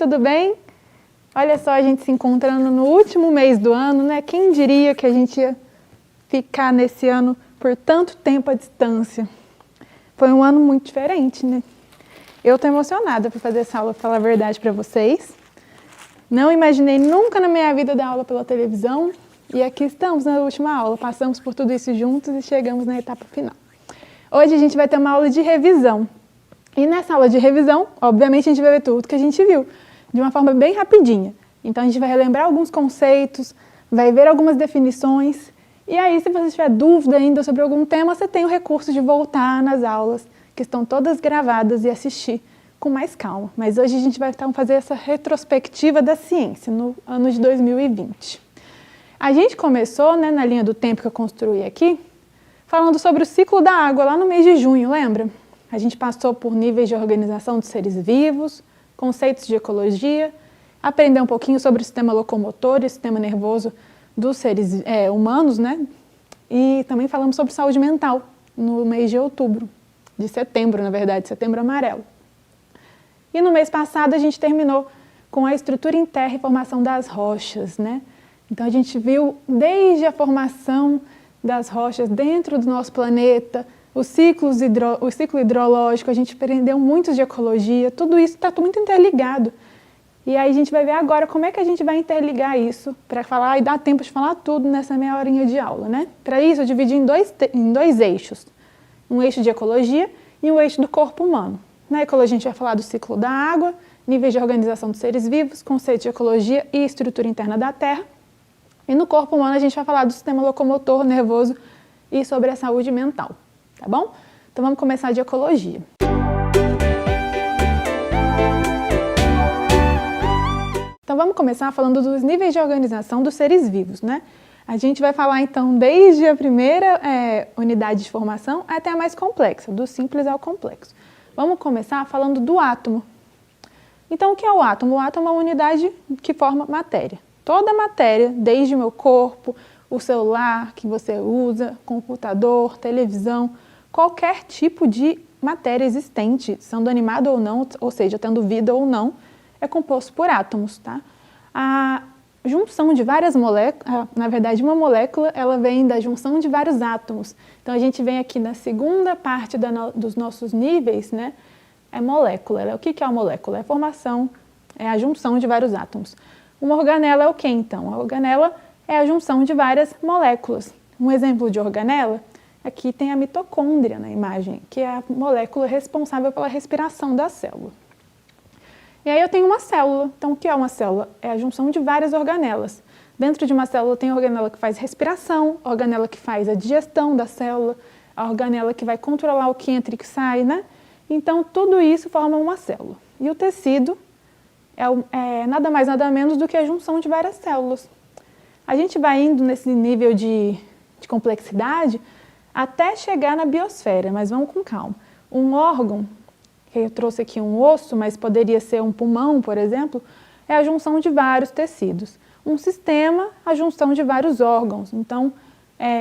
tudo bem? Olha só, a gente se encontrando no último mês do ano, né? Quem diria que a gente ia ficar nesse ano por tanto tempo à distância? Foi um ano muito diferente, né? Eu tô emocionada para fazer essa aula, pra falar a verdade para vocês. Não imaginei nunca na minha vida dar aula pela televisão e aqui estamos na última aula. Passamos por tudo isso juntos e chegamos na etapa final. Hoje a gente vai ter uma aula de revisão. E nessa aula de revisão, obviamente a gente vai ver tudo que a gente viu, de uma forma bem rapidinha. Então a gente vai relembrar alguns conceitos, vai ver algumas definições, e aí se você tiver dúvida ainda sobre algum tema, você tem o recurso de voltar nas aulas, que estão todas gravadas, e assistir com mais calma. Mas hoje a gente vai então fazer essa retrospectiva da ciência, no ano de 2020. A gente começou, né, na linha do tempo que eu construí aqui, falando sobre o ciclo da água, lá no mês de junho, lembra? A gente passou por níveis de organização dos seres vivos, conceitos de ecologia, aprendeu um pouquinho sobre o sistema locomotor e o sistema nervoso dos seres humanos, né? E também falamos sobre saúde mental no mês de outubro, de setembro, na verdade, setembro amarelo. E no mês passado a gente terminou com a estrutura em terra e formação das rochas, né? Então a gente viu desde a formação das rochas dentro do nosso planeta, o ciclo hidrológico, a gente aprendeu muito de ecologia, tudo isso está muito interligado. E aí a gente vai ver agora como é que a gente vai interligar isso para falar e dar tempo de falar tudo nessa meia horinha de aula, né? Para isso eu dividi em dois eixos, um eixo de ecologia e um eixo do corpo humano. Na ecologia a gente vai falar do ciclo da água, níveis de organização dos seres vivos, conceito de ecologia e estrutura interna da Terra. E no corpo humano a gente vai falar do sistema locomotor, nervoso e sobre a saúde mental. Tá bom? Então vamos começar de ecologia. Então vamos começar falando dos níveis de organização dos seres vivos, né? A gente vai falar então desde a primeira unidade de formação até a mais complexa, do simples ao complexo. Vamos começar falando do átomo. Então o que é o átomo? O átomo é uma unidade que forma matéria. Toda a matéria, desde o meu corpo, o celular que você usa, computador, televisão, qualquer tipo de matéria existente, sendo animado ou não, ou seja, tendo vida ou não, é composto por átomos, tá? A junção de várias moléculas, na verdade uma molécula, ela vem da junção de vários átomos. Então a gente vem aqui na segunda parte dos nossos níveis, né? É molécula. O que é a molécula? É a formação, é a junção de vários átomos. Uma organela é o que então? A organela é a junção de várias moléculas. Um exemplo de organela, aqui tem a mitocôndria na imagem, que é a molécula responsável pela respiração da célula. E aí eu tenho uma célula. Então o que é uma célula? É a junção de várias organelas. Dentro de uma célula tem a organela que faz respiração, a organela que faz a digestão da célula, a organela que vai controlar o que entra e que sai, né? Então tudo isso forma uma célula. E o tecido é nada mais nada menos do que a junção de várias células. A gente vai indo nesse nível de complexidade até chegar na biosfera, mas vamos com calma. Um órgão, que eu trouxe aqui um osso, mas poderia ser um pulmão, por exemplo, é a junção de vários tecidos. Um sistema, a junção de vários órgãos. Então,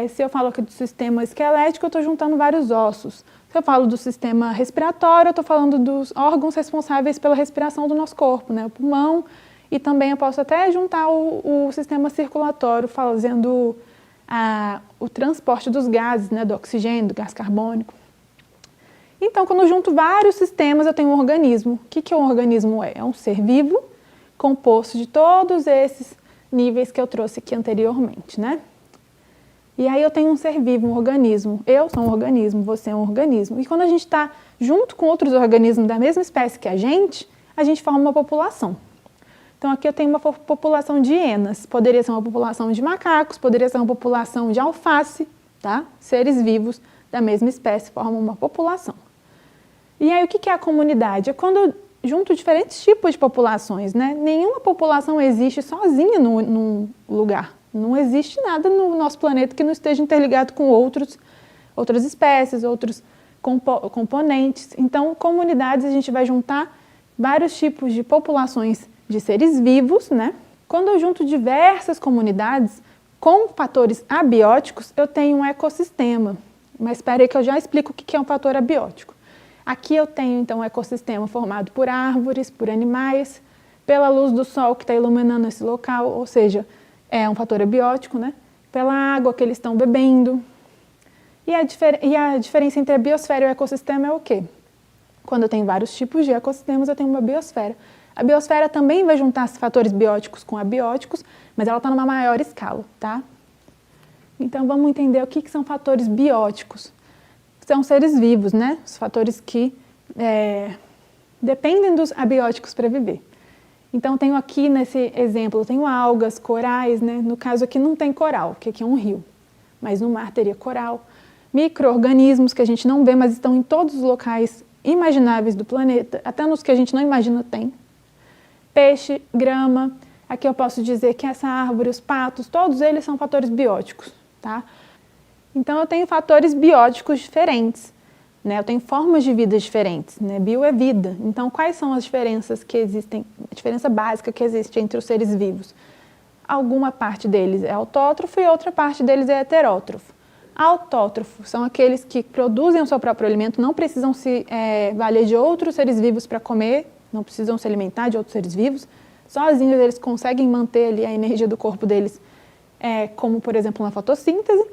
se eu falo aqui do sistema esquelético, eu estou juntando vários ossos. Se eu falo do sistema respiratório, eu estou falando dos órgãos responsáveis pela respiração do nosso corpo, né? O pulmão, e também eu posso até juntar o sistema circulatório, fazendo o transporte dos gases, né? Do oxigênio, do gás carbônico. Então, quando eu junto vários sistemas, eu tenho um organismo. O que um organismo é? É um ser vivo composto de todos esses níveis que eu trouxe aqui anteriormente, né? E aí eu tenho um ser vivo, um organismo. Eu sou um organismo, você é um organismo. E quando a gente está junto com outros organismos da mesma espécie que a gente forma uma população. Então aqui eu tenho uma população de hienas. Poderia ser uma população de macacos, poderia ser uma população de alface, tá? Seres vivos da mesma espécie formam uma população. E aí o que é a comunidade? É quando eu junto diferentes tipos de populações, né? Nenhuma população existe sozinha num lugar. Não existe nada no nosso planeta que não esteja interligado com outras espécies, outros componentes. Então, comunidades, a gente vai juntar vários tipos de populações de seres vivos, né? Quando eu junto diversas comunidades com fatores abióticos, eu tenho um ecossistema. Mas espera aí que eu já explico o que é um fator abiótico. Aqui eu tenho, então, um ecossistema formado por árvores, por animais, pela luz do sol que está iluminando esse local, ou seja, é um fator abiótico, né? Pela água que eles estão bebendo. E a diferença entre a biosfera e o ecossistema é o quê? Quando eu tenho vários tipos de ecossistemas, eu tenho uma biosfera. A biosfera também vai juntar fatores bióticos com abióticos, mas ela está numa maior escala, tá? Então, vamos entender o que são fatores bióticos. São seres vivos, né? Os fatores que dependem dos abióticos para viver. Então, tenho aqui nesse exemplo, tenho algas, corais, né? No caso aqui não tem coral, porque aqui é um rio, mas no mar teria coral. Micro-organismos que a gente não vê, mas estão em todos os locais imagináveis do planeta, até nos que a gente não imagina tem. Peixe, grama, aqui eu posso dizer que essa árvore, os patos, todos eles são fatores bióticos, tá? Então, eu tenho fatores bióticos diferentes, né? Eu tenho formas de vida diferentes, né? Bio é vida. Então, quais são as diferenças que existem, a diferença básica que existe entre os seres vivos? Alguma parte deles é autótrofo e outra parte deles é heterótrofo. Autótrofos são aqueles que produzem o seu próprio alimento, não precisam se valer de outros seres vivos para comer, não precisam se alimentar de outros seres vivos. Sozinhos eles conseguem manter ali a energia do corpo deles, como por exemplo na fotossíntese.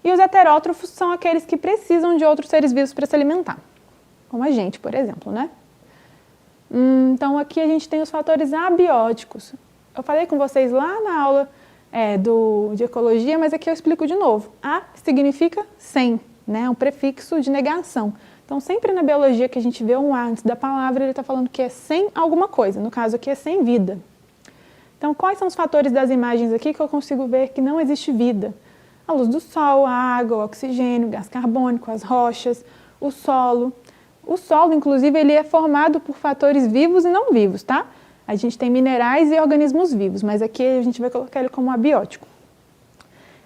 E os heterótrofos são aqueles que precisam de outros seres vivos para se alimentar, como a gente, por exemplo, né? Então aqui a gente tem os fatores abióticos. Eu falei com vocês lá na aula de ecologia, mas aqui eu explico de novo. A significa sem, né? Um prefixo de negação. Então, sempre na biologia que a gente vê um A antes da palavra, ele está falando que é sem alguma coisa. No caso aqui é sem vida. Então, quais são os fatores das imagens aqui que eu consigo ver que não existe vida? A luz do sol, a água, o oxigênio, o gás carbônico, as rochas, o solo. O solo, inclusive, ele é formado por fatores vivos e não vivos, tá? A gente tem minerais e organismos vivos, mas aqui a gente vai colocar ele como abiótico.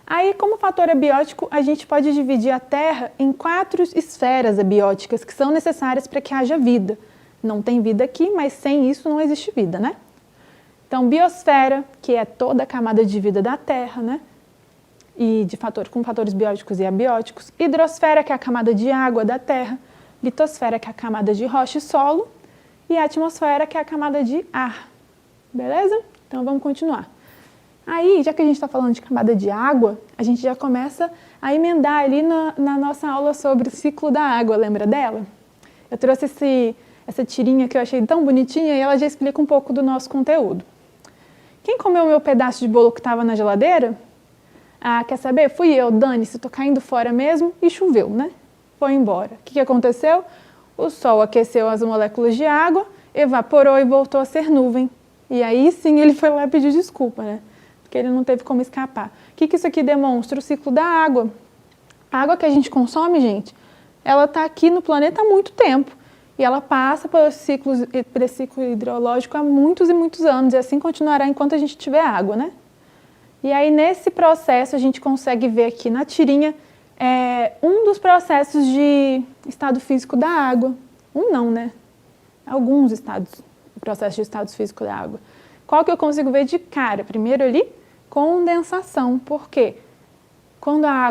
Aí, como fator abiótico, a gente pode dividir a Terra em 4 esferas abióticas que são necessárias para que haja vida. Não tem vida aqui, mas sem isso não existe vida, né? Então, biosfera, que é toda a camada de vida da Terra, né? E com fatores bióticos e abióticos. Hidrosfera, que é a camada de água da Terra. Litosfera, que é a camada de rocha e solo. E a atmosfera, que é a camada de ar. Beleza? Então, vamos continuar. Aí, já que a gente está falando de camada de água, a gente já começa a emendar ali na nossa aula sobre o ciclo da água, lembra dela? Eu trouxe essa tirinha que eu achei tão bonitinha e ela já explica um pouco do nosso conteúdo. Quem comeu o meu pedaço de bolo que estava na geladeira? Ah, quer saber? Fui eu, dane-se, estou caindo fora mesmo e choveu, né? Foi embora. O que aconteceu? O sol aqueceu as moléculas de água, evaporou e voltou a ser nuvem. E aí sim ele foi lá pedir desculpa, né? Porque ele não teve como escapar. O que isso aqui demonstra? O ciclo da água. A água que a gente consome, gente, ela está aqui no planeta há muito tempo. E ela passa por esse ciclo hidrológico há muitos e muitos anos. E assim continuará enquanto a gente tiver água, né? E aí, nesse processo, a gente consegue ver aqui na tirinha um dos processos de estado físico da água. Não, né? Alguns processos de estado físico da água. Qual que eu consigo ver de cara? Primeiro ali, condensação. Por quê? Quando a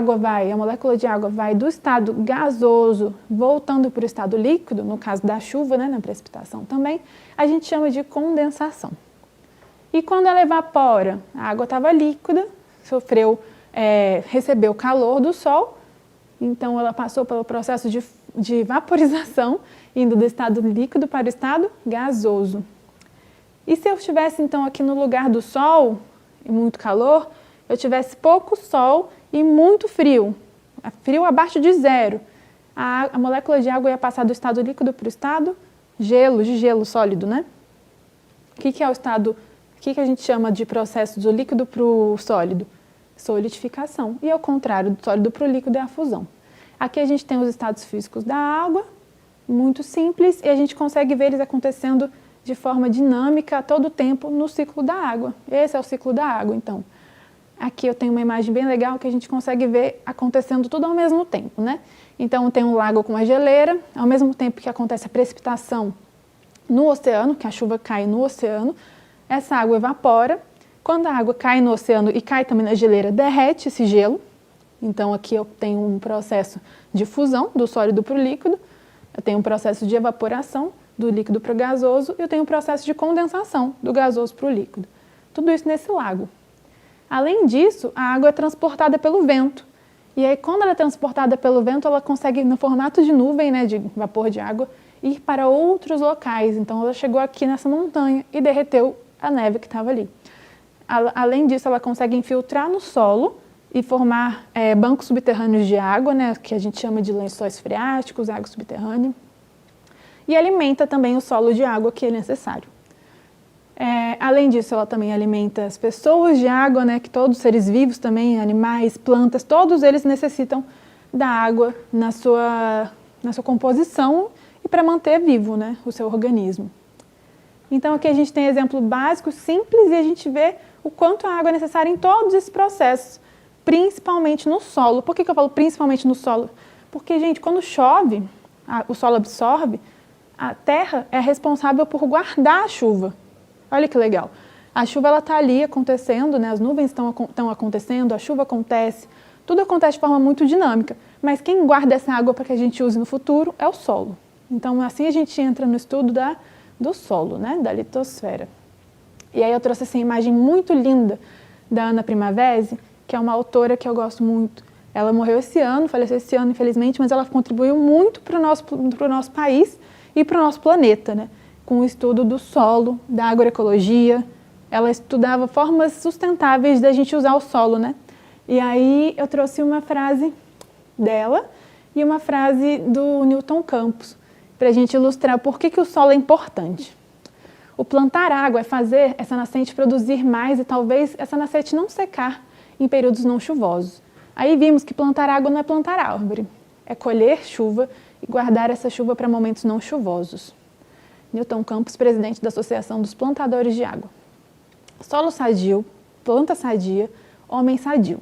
molécula de água vai do estado gasoso voltando para o estado líquido, no caso da chuva, né, na precipitação também, a gente chama de condensação. E quando ela evapora, a água estava líquida, recebeu calor do sol, então ela passou pelo processo de vaporização, indo do estado líquido para o estado gasoso. E se eu estivesse então aqui no lugar do sol, e muito calor, eu tivesse pouco sol e muito frio, frio abaixo de zero, a molécula de água ia passar do estado líquido para o estado de gelo sólido, né? O que é o estado... O que a gente chama de processo do líquido para o sólido? Solidificação. E ao contrário, do sólido para o líquido é a fusão. Aqui a gente tem os estados físicos da água, muito simples, e a gente consegue ver eles acontecendo de forma dinâmica a todo tempo no ciclo da água. Esse é o ciclo da água, então. Aqui eu tenho uma imagem bem legal que a gente consegue ver acontecendo tudo ao mesmo tempo, né? Então tem um lago com uma geleira, ao mesmo tempo que acontece a precipitação no oceano, que a chuva cai no oceano, essa água evapora. Quando a água cai no oceano e cai também na geleira, derrete esse gelo. Então, aqui eu tenho um processo de fusão do sólido para o líquido. Eu tenho um processo de evaporação do líquido para o gasoso e eu tenho um processo de condensação do gasoso para o líquido. Tudo isso nesse lago. Além disso, a água é transportada pelo vento. E aí, quando ela é transportada pelo vento, ela consegue, no formato de nuvem, né, de vapor de água, ir para outros locais. Então, ela chegou aqui nessa montanha e derreteu a neve que estava ali. Além disso, ela consegue infiltrar no solo e formar bancos subterrâneos de água, né, que a gente chama de lençóis freáticos, água subterrânea. E alimenta também o solo de água que é necessário. Além disso, ela também alimenta as pessoas de água, né, que todos os seres vivos também, animais, plantas, todos eles necessitam da água na sua composição e para manter vivo, né, o seu organismo. Então aqui a gente tem exemplo básico, simples, e a gente vê o quanto a água é necessária em todos esses processos, principalmente no solo. Por que eu falo principalmente no solo? Porque, gente, quando chove, o solo absorve, a terra é responsável por guardar a chuva. Olha que legal. A chuva está ali acontecendo, né? As nuvens estão acontecendo, a chuva acontece, tudo acontece de forma muito dinâmica. Mas quem guarda essa água para que a gente use no futuro é o solo. Então, assim a gente entra no estudo do solo, né? Da litosfera. E aí eu trouxe essa imagem muito linda da Ana Primavesi, que é uma autora que eu gosto muito. Ela morreu esse ano, faleceu esse ano, infelizmente, mas ela contribuiu muito para o nosso país e para o nosso planeta, né? Com o estudo do solo, da agroecologia. Ela estudava formas sustentáveis da gente usar o solo, né? E aí eu trouxe uma frase dela e uma frase do Newton Campos, para a gente ilustrar por que o solo é importante. O plantar água é fazer essa nascente produzir mais e talvez essa nascente não secar em períodos não chuvosos. Aí vimos que plantar água não é plantar árvore, é colher chuva e guardar essa chuva para momentos não chuvosos. Newton Campos, presidente da Associação dos Plantadores de Água. Solo sadio, planta sadia, homem sadio.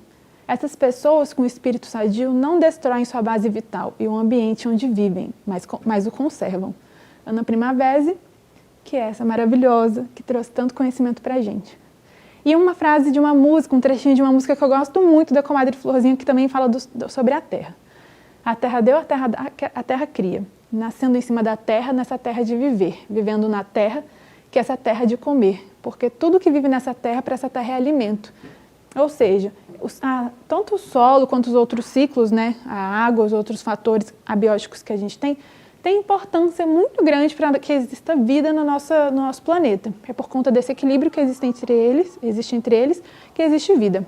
Essas pessoas com espírito sadio não destroem sua base vital e o ambiente onde vivem, mas o conservam. Ana Primavesi, que é essa maravilhosa, que trouxe tanto conhecimento para a gente. E uma frase de uma música, um trechinho de uma música que eu gosto muito, da Comadre Florzinha, que também fala sobre a terra. A terra deu, a terra cria. Nascendo em cima da terra, nessa terra de viver. Vivendo na terra, que é essa terra de comer. Porque tudo que vive nessa terra, para essa terra é alimento. Ou seja, tanto o solo quanto os outros ciclos, né, a água, os outros fatores abióticos que a gente tem importância muito grande para que exista vida no nosso planeta. É por conta desse equilíbrio que existe entre eles que existe vida.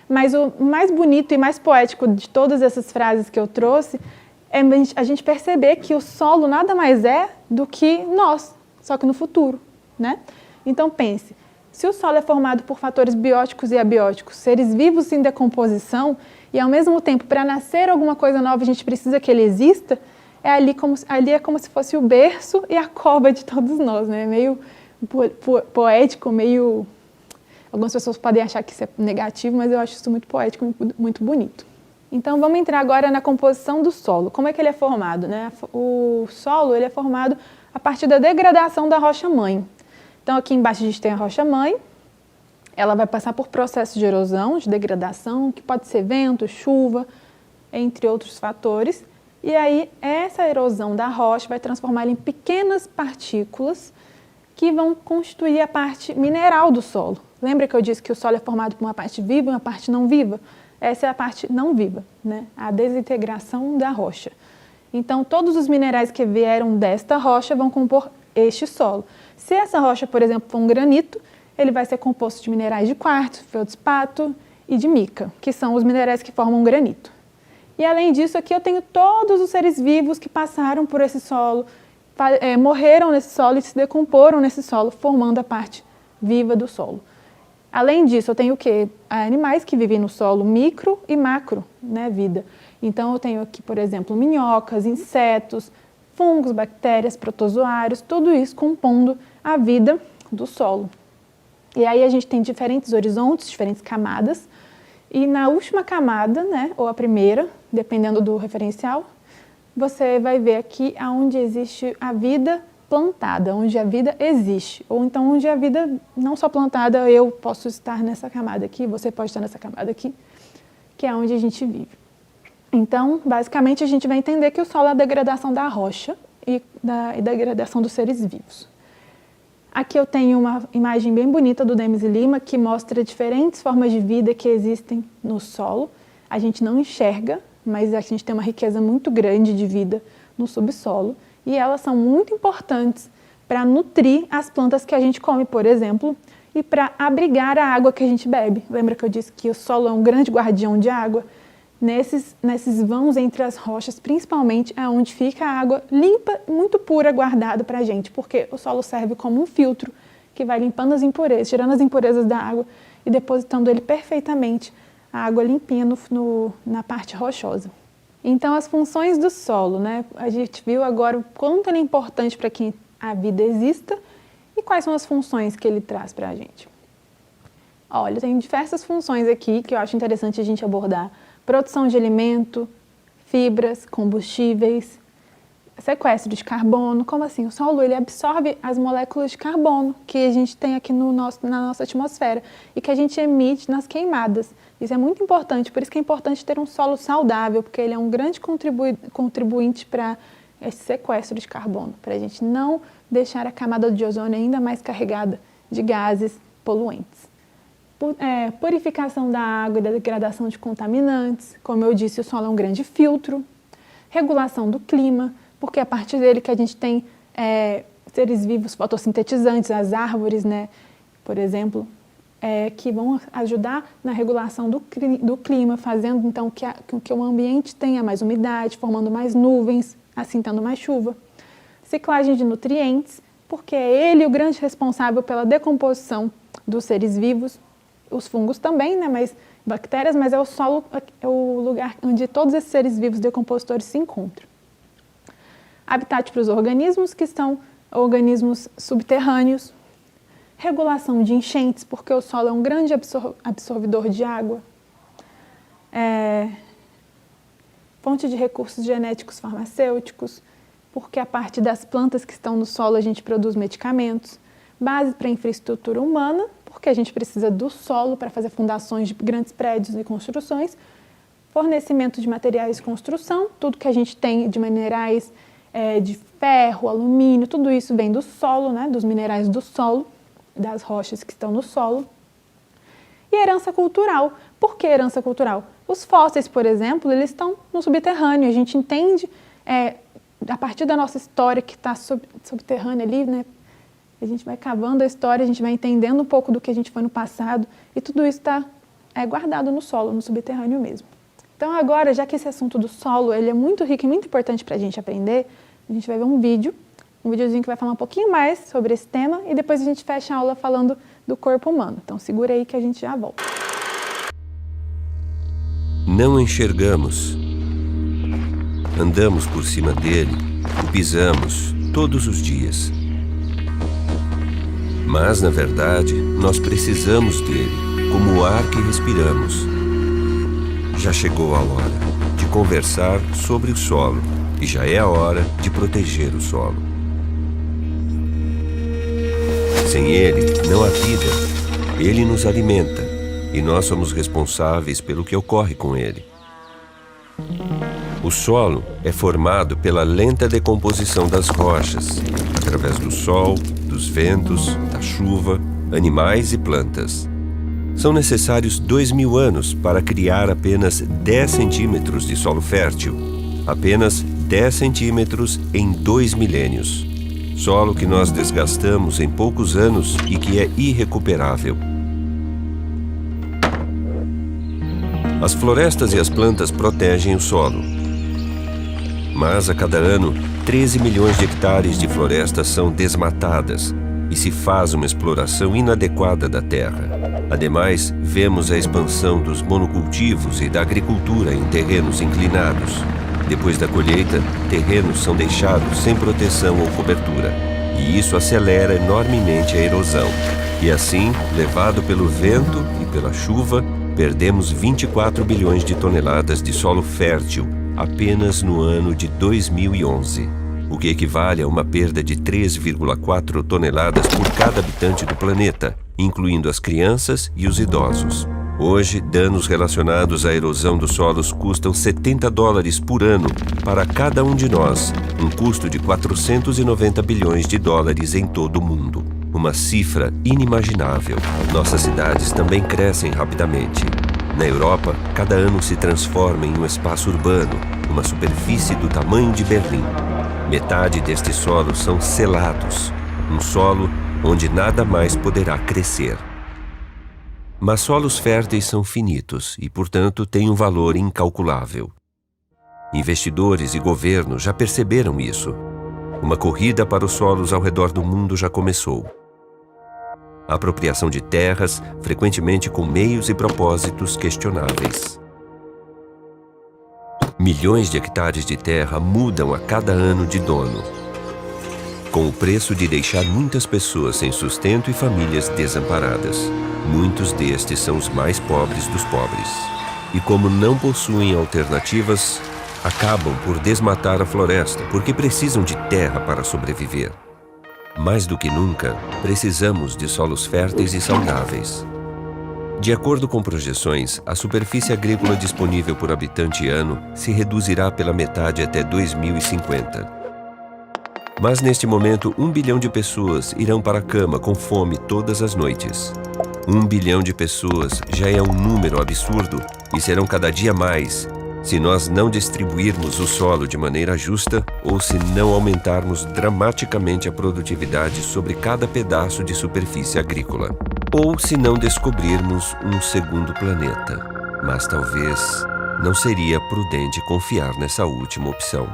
Mas o mais bonito e mais poético de todas essas frases que eu trouxe é a gente perceber que o solo nada mais é do que nós, só que no futuro, né? Então pense, se o solo é formado por fatores bióticos e abióticos, seres vivos em decomposição, e ao mesmo tempo, para nascer alguma coisa nova, a gente precisa que ele exista, ali é como se fosse o berço e a cova de todos nós, né? Meio poético, meio... Algumas pessoas podem achar que isso é negativo, mas eu acho isso muito poético e muito bonito. Então, vamos entrar agora na composição do solo. Como é que ele é formado, né? O solo ele é formado a partir da degradação da rocha-mãe. Então, aqui embaixo a gente tem a rocha-mãe. Ela vai passar por processos de erosão, de degradação, que pode ser vento, chuva, entre outros fatores. E aí, essa erosão da rocha vai transformá-la em pequenas partículas que vão constituir a parte mineral do solo. Lembra que eu disse que o solo é formado por uma parte viva e uma parte não viva? Essa é a parte não viva, né? A desintegração da rocha. Então, todos os minerais que vieram desta rocha vão compor este solo. Se essa rocha, por exemplo, for um granito, ele vai ser composto de minerais de quartzo, feldspato e de mica, que são os minerais que formam granito. E além disso, aqui eu tenho todos os seres vivos que passaram por esse solo, morreram nesse solo e se decomporam nesse solo, formando a parte viva do solo. Além disso, eu tenho o quê? Animais que vivem no solo, micro e macro, né, vida. Então, eu tenho aqui, por exemplo, minhocas, insetos, fungos, bactérias, protozoários, tudo isso compondo a vida do solo. E aí a gente tem diferentes horizontes, diferentes camadas, e na última camada, né, ou a primeira, dependendo do referencial, você vai ver aqui onde existe a vida plantada, onde a vida existe, ou então onde a vida não só plantada, eu posso estar nessa camada aqui, você pode estar nessa camada aqui, que é onde a gente vive. Então, basicamente, a gente vai entender que o solo é a degradação da rocha e da degradação dos seres vivos. Aqui eu tenho uma imagem bem bonita do Demis e Lima que mostra diferentes formas de vida que existem no solo. A gente não enxerga, mas a gente tem uma riqueza muito grande de vida no subsolo e elas são muito importantes para nutrir as plantas que a gente come, por exemplo, e para abrigar a água que a gente bebe. Lembra que eu disse que o solo é um grande guardião de água? Nesses vãos entre as rochas, principalmente, é onde fica a água limpa, muito pura, guardada para a gente, porque o solo serve como um filtro que vai limpando as impurezas, tirando as impurezas da água e depositando ele perfeitamente, a água limpinha na parte rochosa. Então, as funções do solo, né? A gente viu agora o quanto ele é importante para que a vida exista e quais são as funções que ele traz para a gente. Olha, tem diversas funções aqui que eu acho interessante a gente abordar. Produção de alimento, fibras, combustíveis, sequestro de carbono. Como assim? O solo ele absorve as moléculas de carbono que a gente tem aqui na nossa atmosfera e que a gente emite nas queimadas. Isso é muito importante, por isso que é importante ter um solo saudável, porque ele é um grande contribuinte para esse sequestro de carbono, para a gente não deixar a camada de ozônio ainda mais carregada de gases poluentes. Purificação da água e da degradação de contaminantes. Como eu disse, o solo é um grande filtro. Regulação do clima, porque é a partir dele que a gente tem seres vivos fotossintetizantes, as árvores, né, por exemplo, que vão ajudar na regulação do clima, fazendo então que o ambiente tenha mais umidade, formando mais nuvens, assim tendo mais chuva. Ciclagem de nutrientes, porque é ele o grande responsável pela decomposição dos seres vivos. Os fungos também, né, mas bactérias, mas é o solo, é o lugar onde todos esses seres vivos decompositores se encontram. Habitat para os organismos, que são organismos subterrâneos. Regulação de enchentes, porque o solo é um grande absorvedor de água. Fonte de recursos genéticos farmacêuticos, porque a partir das plantas que estão no solo a gente produz medicamentos. Base para a infraestrutura humana, porque a gente precisa do solo para fazer fundações de grandes prédios e construções, fornecimento de materiais de construção, tudo que a gente tem de minerais de ferro, alumínio, tudo isso vem do solo, né, dos minerais do solo, das rochas que estão no solo. E herança cultural. Por que herança cultural? Os fósseis, por exemplo, eles estão no subterrâneo, a gente entende, a partir da nossa história que está subterrânea ali, né, a gente vai cavando a história, a gente vai entendendo um pouco do que a gente foi no passado e tudo isso está guardado no solo, no subterrâneo mesmo. Então agora, já que esse assunto do solo ele é muito rico e muito importante para a gente aprender, a gente vai ver um videozinho que vai falar um pouquinho mais sobre esse tema e depois a gente fecha a aula falando do corpo humano. Então segura aí que a gente já volta. Não enxergamos. Andamos por cima dele, o pisamos todos os dias. Mas, na verdade, nós precisamos dele, como o ar que respiramos. Já chegou a hora de conversar sobre o solo e já é a hora de proteger o solo. Sem ele, não há vida. Ele nos alimenta e nós somos responsáveis pelo que ocorre com ele. O solo é formado pela lenta decomposição das rochas, através do sol, dos ventos, da chuva, animais e plantas. São necessários 2000 anos para criar apenas 10 centímetros de solo fértil, apenas 10 centímetros em 2 milênios. Solo que nós desgastamos em poucos anos e que é irrecuperável. As florestas e as plantas protegem o solo. Mas a cada ano, 13 milhões de hectares de florestas são desmatadas e se faz uma exploração inadequada da terra. Ademais, vemos a expansão dos monocultivos e da agricultura em terrenos inclinados. Depois da colheita, terrenos são deixados sem proteção ou cobertura, e isso acelera enormemente a erosão. E assim, levado pelo vento e pela chuva, perdemos 24 bilhões de toneladas de solo fértil apenas no ano de 2011, o que equivale a uma perda de 3,4 toneladas por cada habitante do planeta, incluindo as crianças e os idosos. Hoje, danos relacionados à erosão dos solos custam $70 por ano para cada um de nós, um custo de 490 bilhões de dólares em todo o mundo. Uma cifra inimaginável. Nossas cidades também crescem rapidamente. Na Europa, cada ano se transforma em um espaço urbano, uma superfície do tamanho de Berlim. Metade destes solos são selados, um solo onde nada mais poderá crescer. Mas solos férteis são finitos e, portanto, têm um valor incalculável. Investidores e governos já perceberam isso. Uma corrida para os solos ao redor do mundo já começou. A apropriação de terras, frequentemente com meios e propósitos questionáveis. Milhões de hectares de terra mudam a cada ano de dono, com o preço de deixar muitas pessoas sem sustento e famílias desamparadas. Muitos destes são os mais pobres dos pobres. E como não possuem alternativas, acabam por desmatar a floresta porque precisam de terra para sobreviver. Mais do que nunca, precisamos de solos férteis e saudáveis. De acordo com projeções, a superfície agrícola disponível por habitante ano se reduzirá pela metade até 2050. Mas neste momento, 1 bilhão de pessoas irão para a cama com fome todas as noites. 1 bilhão de pessoas já é um número absurdo e serão cada dia mais se nós não distribuirmos o solo de maneira justa ou se não aumentarmos dramaticamente a produtividade sobre cada pedaço de superfície agrícola. Ou se não descobrirmos um segundo planeta. Mas talvez não seria prudente confiar nessa última opção.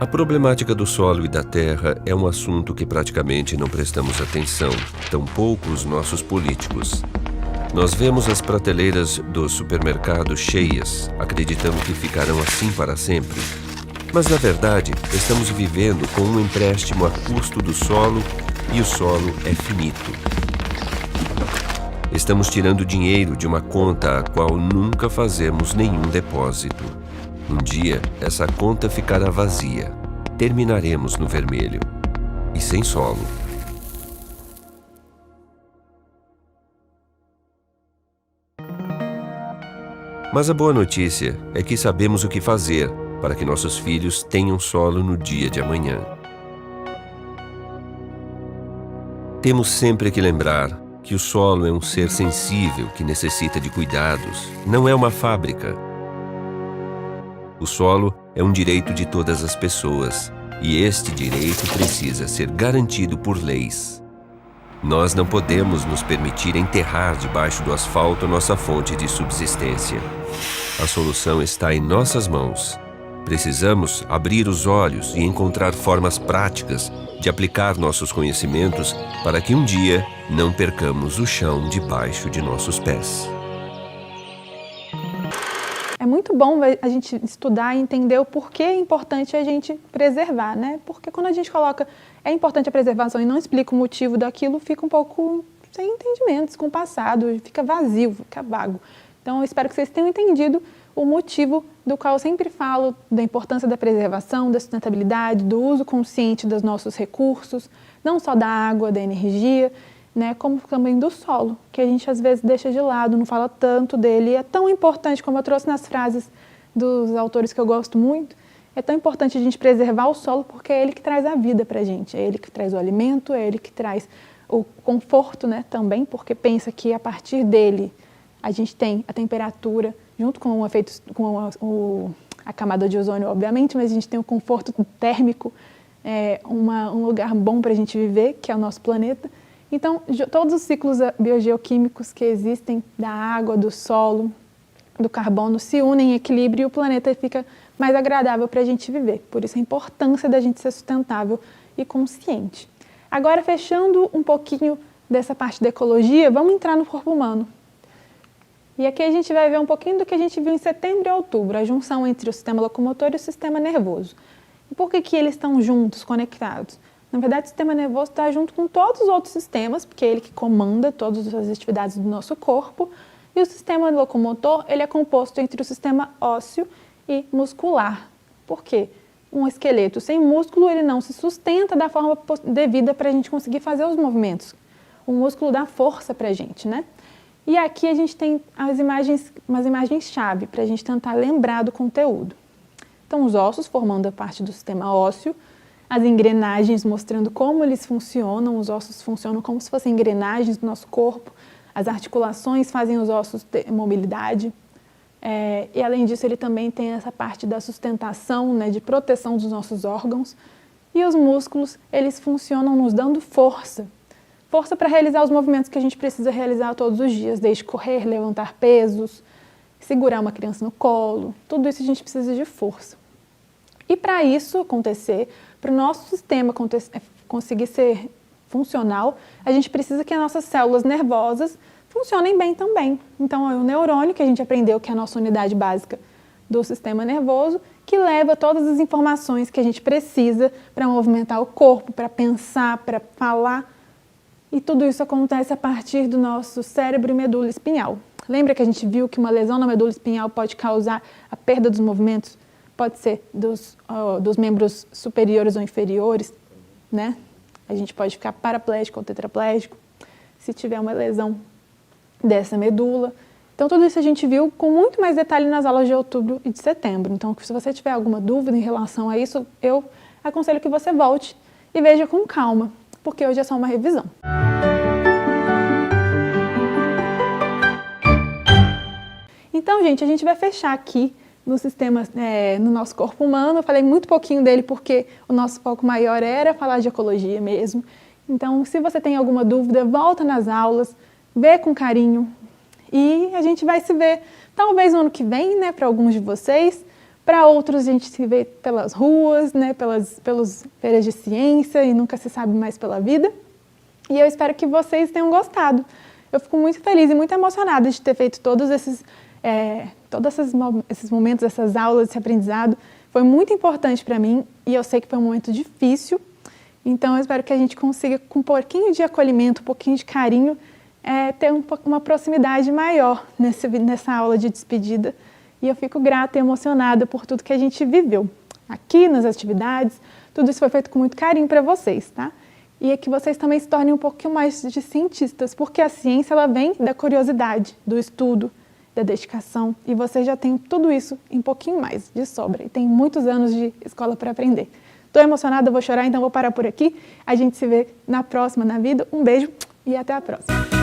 A problemática do solo e da terra é um assunto que praticamente não prestamos atenção, tampouco os nossos políticos. Nós vemos as prateleiras dos supermercados cheias, acreditando que ficarão assim para sempre. Mas, na verdade, estamos vivendo com um empréstimo a custo do solo e o solo é finito. Estamos tirando dinheiro de uma conta a qual nunca fazemos nenhum depósito. Um dia, essa conta ficará vazia. Terminaremos no vermelho e sem solo. Mas a boa notícia é que sabemos o que fazer para que nossos filhos tenham solo no dia de amanhã. Temos sempre que lembrar que o solo é um ser sensível que necessita de cuidados, não é uma fábrica. O solo é um direito de todas as pessoas e este direito precisa ser garantido por leis. Nós não podemos nos permitir enterrar debaixo do asfalto nossa fonte de subsistência. A solução está em nossas mãos. Precisamos abrir os olhos e encontrar formas práticas de aplicar nossos conhecimentos para que um dia não percamos o chão debaixo de nossos pés. É muito bom a gente estudar e entender o porquê é importante a gente preservar, né? Porque quando a gente coloca é importante a preservação e não explica o motivo daquilo, fica um pouco sem entendimento, descompassado, fica vazio, fica vago. Então, eu espero que vocês tenham entendido o motivo do qual eu sempre falo da importância da preservação, da sustentabilidade, do uso consciente dos nossos recursos, não só da água, da energia, né, como também do solo, que a gente às vezes deixa de lado, não fala tanto dele. É tão importante, como eu trouxe nas frases dos autores que eu gosto muito, é tão importante a gente preservar o solo porque é ele que traz a vida para a gente, é ele que traz o alimento, é ele que traz o conforto, né, também, porque pensa que a partir dele a gente tem a temperatura, junto com o efeito, com a camada de ozônio, obviamente, mas a gente tem o conforto térmico, um lugar bom para a gente viver, que é o nosso planeta. Então, todos os ciclos biogeoquímicos que existem, da água, do solo, do carbono, se unem em equilíbrio e o planeta fica mais agradável para a gente viver. Por isso a importância da gente ser sustentável e consciente. Agora, fechando um pouquinho dessa parte da ecologia, vamos entrar no corpo humano. E aqui a gente vai ver um pouquinho do que a gente viu em setembro e outubro, a junção entre o sistema locomotor e o sistema nervoso. E por que eles estão juntos, conectados? Na verdade, o sistema nervoso está junto com todos os outros sistemas, porque é ele que comanda todas as atividades do nosso corpo. E o sistema locomotor, ele é composto entre o sistema ósseo e muscular. Por quê? Um esqueleto sem músculo, ele não se sustenta da forma devida para a gente conseguir fazer os movimentos. O músculo dá força para a gente, né? E aqui a gente tem umas imagens-chave para a gente tentar lembrar do conteúdo. Então, os ossos formando a parte do sistema ósseo, as engrenagens mostrando como eles funcionam, os ossos funcionam como se fossem engrenagens do nosso corpo, as articulações fazem os ossos ter mobilidade, e além disso ele também tem essa parte da sustentação, né, de proteção dos nossos órgãos, e os músculos, eles funcionam nos dando força para realizar os movimentos que a gente precisa realizar todos os dias, desde correr, levantar pesos, segurar uma criança no colo, tudo isso a gente precisa de força. E para isso acontecer, para o nosso sistema conseguir ser funcional, a gente precisa que as nossas células nervosas funcionem bem também. Então, é o neurônio, que a gente aprendeu que é a nossa unidade básica do sistema nervoso, que leva todas as informações que a gente precisa para movimentar o corpo, para pensar, para falar. E tudo isso acontece a partir do nosso cérebro e medula espinhal. Lembra que a gente viu que uma lesão na medula espinhal pode causar a perda dos movimentos? Pode ser dos membros superiores ou inferiores, né? A gente pode ficar paraplégico ou tetraplégico se tiver uma lesão dessa medula. Então, tudo isso a gente viu com muito mais detalhe nas aulas de outubro e de setembro. Então, se você tiver alguma dúvida em relação a isso, eu aconselho que você volte e veja com calma, porque hoje é só uma revisão. Então, gente, a gente vai fechar aqui no sistema, no nosso corpo humano. Eu falei muito pouquinho dele porque o nosso foco maior era falar de ecologia mesmo. Então, se você tem alguma dúvida, volta nas aulas, vê com carinho e a gente vai se ver talvez no ano que vem, né, para alguns de vocês. Para outros a gente se vê pelas ruas, né, pelas feiras de ciência e nunca se sabe mais pela vida. E eu espero que vocês tenham gostado. Eu fico muito feliz e muito emocionada de ter feito todos esses momentos, essas aulas, esse aprendizado. Foi muito importante para mim e eu sei que foi um momento difícil. Então, eu espero que a gente consiga, com um pouquinho de acolhimento, um pouquinho de carinho, ter uma proximidade maior nessa aula de despedida. E eu fico grata e emocionada por tudo que a gente viveu aqui nas atividades. Tudo isso foi feito com muito carinho para vocês, tá? E é que vocês também se tornem um pouquinho mais de cientistas, porque a ciência ela vem da curiosidade, do estudo, da dedicação, e você já tem tudo isso em um pouquinho mais de sobra, e tem muitos anos de escola para aprender. Estou emocionada, vou chorar, então vou parar por aqui. A gente se vê na próxima, na vida. Um beijo e até a próxima.